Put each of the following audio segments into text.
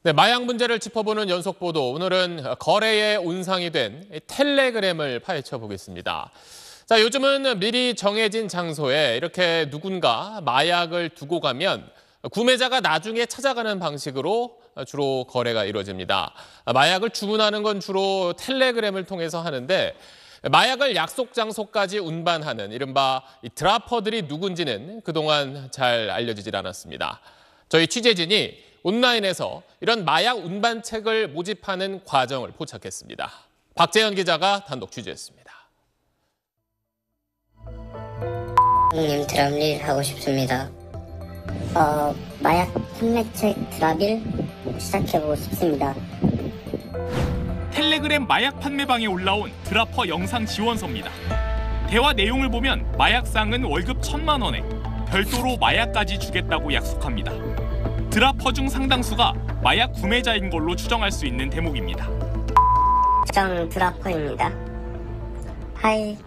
네, 마약 문제를 짚어보는 연속 보도. 오늘은 거래의 온상이 된 텔레그램을 파헤쳐 보겠습니다. 자, 요즘은 미리 정해진 장소에 이렇게 누군가 마약을 두고 가면 구매자가 나중에 찾아가는 방식으로 주로 거래가 이루어집니다. 마약을 주문하는 건 주로 텔레그램을 통해서 하는데 마약을 약속 장소까지 운반하는 이른바 드라퍼들이 누군지는 그동안 잘 알려지질 않았습니다. 저희 취재진이 온라인에서 이런 마약 운반책을 모집하는 과정을 포착했습니다. 박재현 기자가 단독 취재했습니다. 형님 드랍일 하고 싶습니다. 마약 판매책 드랍일 시작해보고 싶습니다. 텔레그램 마약 판매방에 올라온 드라퍼 영상 지원서입니다. 대화 내용을 보면 마약상은 월급 1,000만 원에 별도로 마약까지 주겠다고 약속합니다. 드라퍼 중 상당수가 마약 구매자인 걸로 추정할 수 있는 대목입니다. 부장 드라퍼입니다. 하이.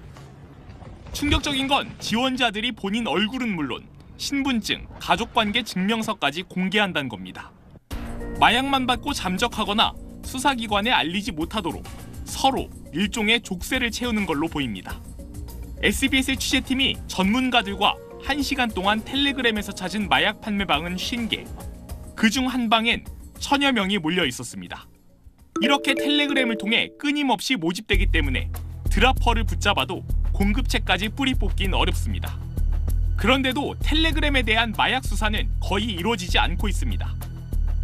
충격적인 건 지원자들이 본인 얼굴은 물론 신분증, 가족관계 증명서까지 공개한다는 겁니다. 마약만 받고 잠적하거나 수사기관에 알리지 못하도록 서로 일종의 족쇄를 채우는 걸로 보입니다. SBS 취재팀이 전문가들과 1시간 동안 텔레그램에서 찾은 마약 판매방은 50개. 그중 한 방엔 1000여 명이 몰려 있었습니다. 이렇게 텔레그램을 통해 끊임없이 모집되기 때문에 드라퍼를 붙잡아도 공급체까지 뿌리 뽑긴 어렵습니다. 그런데도 텔레그램에 대한 마약 수사는 거의 이루어지지 않고 있습니다.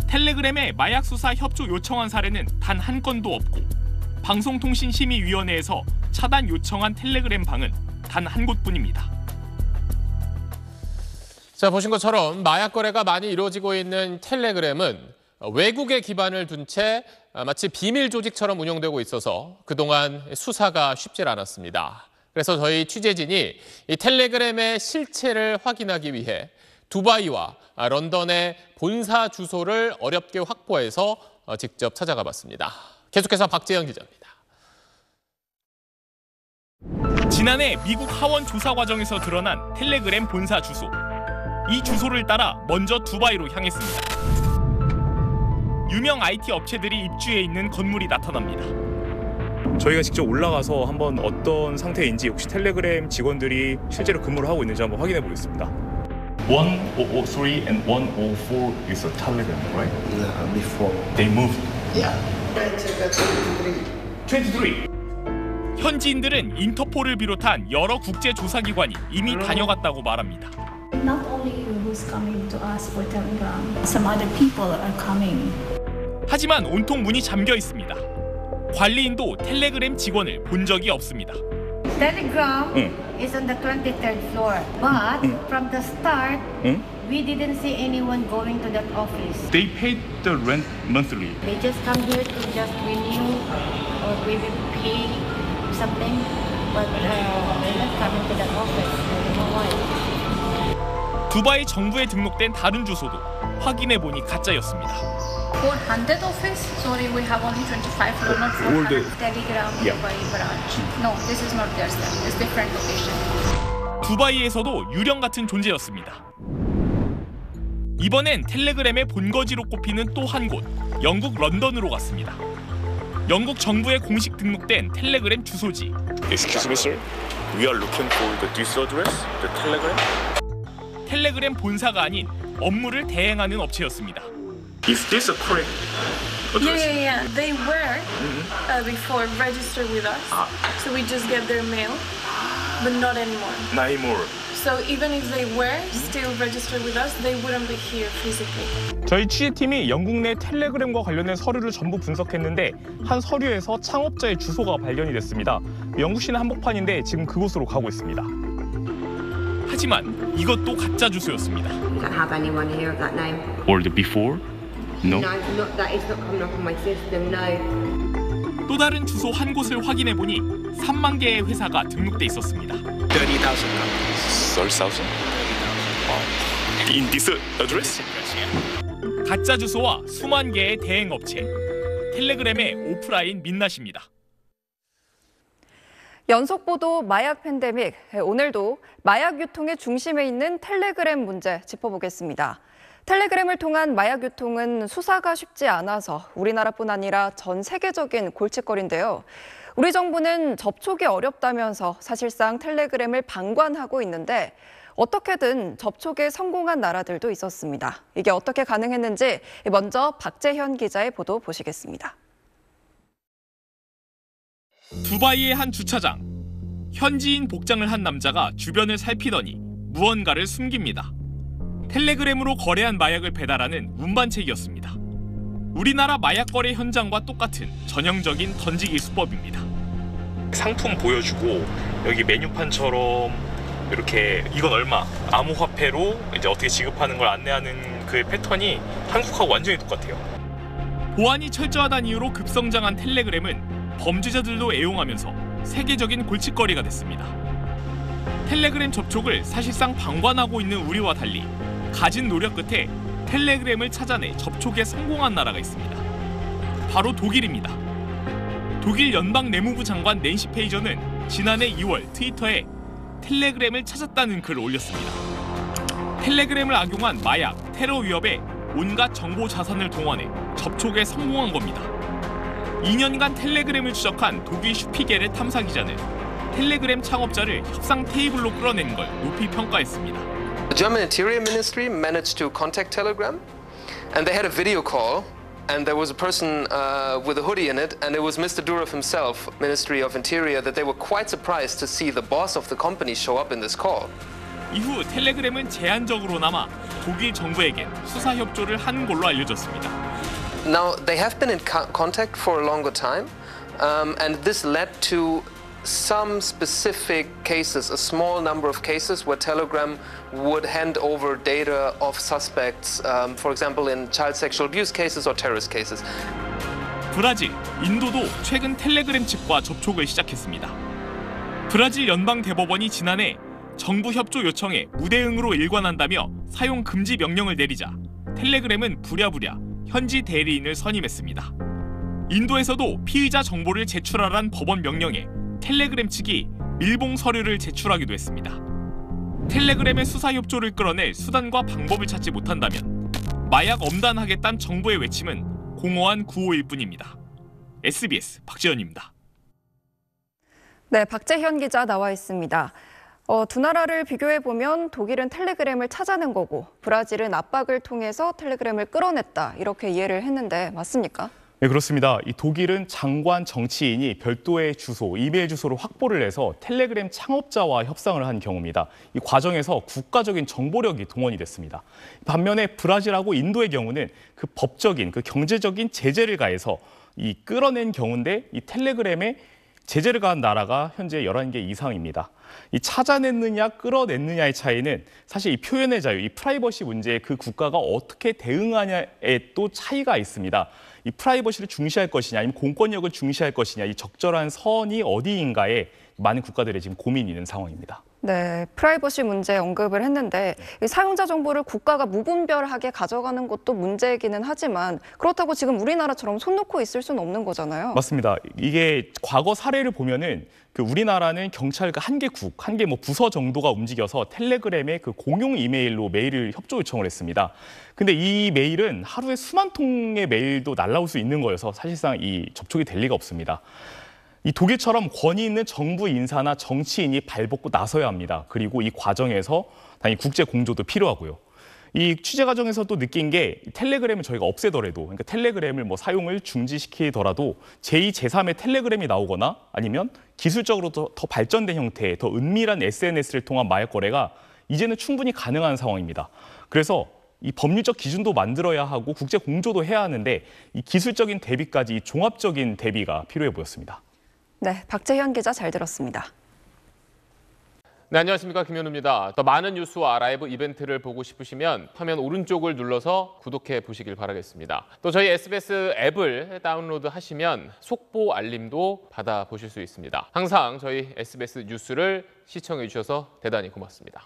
텔레그램에 마약 수사 협조 요청한 사례는 단 한 건도 없고 방송통신심의위원회에서 차단 요청한 텔레그램 방은 단 한 곳뿐입니다. 자, 보신 것처럼 마약 거래가 많이 이루어지고 있는 텔레그램은 외국에 기반을 둔 채 마치 비밀 조직처럼 운영되고 있어서 그동안 수사가 쉽지 않았습니다. 그래서 저희 취재진이 이 텔레그램의 실체를 확인하기 위해 두바이와 런던의 본사 주소를 어렵게 확보해서 직접 찾아가 봤습니다. 계속해서 박재현 기자입니다. 지난해 미국 하원 조사 과정에서 드러난 텔레그램 본사 주소. 이 주소를 따라 먼저 두바이로 향했습니다. 유명 IT 업체들이 입주해 있는 건물이 나타납니다. 저희가 직접 올라가서 한번 어떤 상태인지 혹시 텔레그램 직원들이 실제로 근무를 하고 있는지 한번 확인해 보겠습니다. 1003 and 104 is a Telegram, right? Yeah, before. They moved. Yeah. 23. 현지인들은 인터폴을 비롯한 여러 국제 조사기관이 이미 다녀갔다고 말합니다. Not only you who's coming to us for Telegram, some other people are coming. 하지만 온통 문이 잠겨 있습니다. 관리인도 텔레그램 직원을 본 적이 없습니다. Telegram is on the 23rd floor, but from the start, we didn't see anyone going to that office. They paid the rent monthly. They just come here to just renew or maybe pay something, but they're not coming to that office. I don't know why. 두바이 정부에 등록된 다른 주소도 확인해 보니 가짜였습니다. 400 office? Sorry, we have only 25 floor, not 400. Telegram Dubai branch. No, this is not theirs. It's different location. 두바이에서도 유령 같은 존재였습니다. 이번엔 텔레그램의 본거지로 꼽히는 또 한 곳, 영국 런던으로 갔습니다. 영국 정부에 공식 등록된 텔레그램 주소지. Excuse me, sir. We are looking for this address, the Telegram. 텔레그램 본사가 아닌 업무를 대행하는 업체였습니다. Is this a correct address? Yeah. They were before registered with us, so we just get their mail, but not anymore. Not anymore. So even if they were still registered with us, they wouldn't be here physically. 저희 취재팀이 영국 내 텔레그램과 관련된 서류를 전부 분석했는데 한 서류에서 창업자의 주소가 발견이 됐습니다. 영국 시내 한복판인데 지금 그곳으로 가고 있습니다. 하지만 이것도 가짜 주소였습니다. We don't have anyone here of that name. Or the before? No. No, that is not coming up on my system, no. 또 다른 주소 한 곳을 확인해 보니 3만 개의 회사가 등록돼 있었습니다. 30,000? In this address? 가짜 주소와 수만 개의 대행 업체. 텔레그램의 오프라인 민낯입니다. 연속 보도 마약 팬데믹. 오늘도 마약 유통의 중심에 있는 텔레그램 문제 짚어보겠습니다. 텔레그램을 통한 마약 유통은 수사가 쉽지 않아서 우리나라뿐 아니라 전 세계적인 골칫거리인데요. 우리 정부는 접촉이 어렵다면서 사실상 텔레그램을 방관하고 있는데 어떻게든 접촉에 성공한 나라들도 있었습니다. 이게 어떻게 가능했는지 먼저 박재현 기자의 보도 보시겠습니다. 두바이의 한 주차장. 현지인 복장을 한 남자가 주변을 살피더니 무언가를 숨깁니다. 텔레그램으로 거래한 마약을 배달하는 운반책이었습니다. 우리나라 마약 거래 현장과 똑같은 전형적인 던지기 수법입니다. 상품 보여주고 여기 메뉴판처럼 이렇게 이건 얼마, 암호화폐로 이제 어떻게 지급하는 걸 안내하는 그 패턴이 한국하고 완전히 똑같아요. 보안이 철저하다는 이유로 급성장한 텔레그램은 범죄자들도 애용하면서 세계적인 골칫거리가 됐습니다. 텔레그램 접촉을 사실상 방관하고 있는 우리와 달리 가진 노력 끝에 텔레그램을 찾아내 접촉에 성공한 나라가 있습니다. 바로 독일입니다. 독일 연방 내무부 장관 낸시 페이저는 지난해 2월 트위터에 텔레그램을 찾았다는 글을 올렸습니다. 텔레그램을 악용한 마약, 테러 위협에 온갖 정보 자산을 동원해 접촉에 성공한 겁니다. 2년간 텔레그램을 추적한 독일 슈피겔의 탐사 기자는 텔레그램 창업자를 협상 테이블로 끌어낸 걸 높이 평가했습니다. The German Interior Ministry managed to contact Telegram, and they had a video call, and there was a person with a hoodie in it, and it was Mr. Durov himself, Ministry of Interior, that they were quite surprised to see the boss of the company show up in this call. 이후 텔레그램은 제한적으로나마 독일 정부에겐 수사 협조를 한 걸로 알려졌습니다. Now, they have been in contact for a longer time, and this led to some specific cases, a small number of cases where Telegram would hand over data of suspects, for example, in child sexual abuse cases or terrorist cases. 브라질, 인도도 최근 텔레그램 측과 접촉을 시작했습니다. 브라질 연방 대법원이 지난해 정부 협조 요청에 무대응으로 일관한다며 사용 금지 명령을 내리자 텔레그램은 부랴부랴 현지 대리인을 선임했습니다. 인도에서도 피의자 정보를 제출하란 법원 명령에 텔레그램 측이 밀봉 서류를 제출하기도 했습니다. 텔레그램의 수사 협조를 끌어낼 수단과 방법을 찾지 못한다면 마약 엄단하겠다는 정부의 외침은 공허한 구호일 뿐입니다. SBS 박재현입니다. 네, 박재현 기자 나와 있습니다. 두 나라를 비교해보면 독일은 텔레그램을 찾아낸 거고 브라질은 압박을 통해서 텔레그램을 끌어냈다 이렇게 이해를 했는데 맞습니까? 네, 그렇습니다. 이 독일은 장관 정치인이 별도의 주소, 이메일 주소를 확보를 해서 텔레그램 창업자와 협상을 한 경우입니다. 이 과정에서 국가적인 정보력이 동원이 됐습니다. 반면에 브라질하고 인도의 경우는 그 법적인, 그 경제적인 제재를 가해서 이 끌어낸 경우인데 이 텔레그램에 제재를 가한 나라가 현재 11개 이상입니다. 이 찾아냈느냐, 끌어냈느냐의 차이는 사실 이 표현의 자유, 이 프라이버시 문제에 그 국가가 어떻게 대응하냐에 또 차이가 있습니다. 이 프라이버시를 중시할 것이냐, 아니면 공권력을 중시할 것이냐, 이 적절한 선이 어디인가에 많은 국가들의 지금 고민이 있는 상황입니다. 네, 프라이버시 문제 언급을 했는데 사용자 정보를 국가가 무분별하게 가져가는 것도 문제이기는 하지만 그렇다고 지금 우리나라처럼 손 놓고 있을 수는 없는 거잖아요. 맞습니다. 이게 과거 사례를 보면은 그 우리나라는 경찰 한 개 뭐 부서 정도가 움직여서 텔레그램에 그 공용 이메일로 메일을 협조 요청을 했습니다. 근데 이 메일은 하루에 수만 통의 메일도 날라올 수 있는 거여서 사실상 이 접촉이 될 리가 없습니다. 이 독일처럼 권위 있는 정부 인사나 정치인이 발벗고 나서야 합니다. 그리고 이 과정에서 당연히 국제 공조도 필요하고요. 이 취재 과정에서도 느낀 게 텔레그램을 저희가 없애더라도, 그러니까 텔레그램을 뭐 사용을 중지시키더라도 제2, 제3의 텔레그램이 나오거나 아니면 기술적으로 더 발전된 형태의 더 은밀한 SNS를 통한 마약 거래가 이제는 충분히 가능한 상황입니다. 그래서 이 법률적 기준도 만들어야 하고 국제 공조도 해야 하는데 이 기술적인 대비까지 이 종합적인 대비가 필요해 보였습니다. 네, 박재현 기자 잘 들었습니다. 네, 안녕하십니까, 김현우입니다. 더 많은 뉴스와 라이브 이벤트를 보고 싶으시면 화면 오른쪽을 눌러서 구독해 보시길 바라겠습니다. 또 저희 SBS 앱을 다운로드 하시면 속보 알림도 받아보실 수 있습니다. 항상 저희 SBS 뉴스를 시청해 주셔서 대단히 고맙습니다.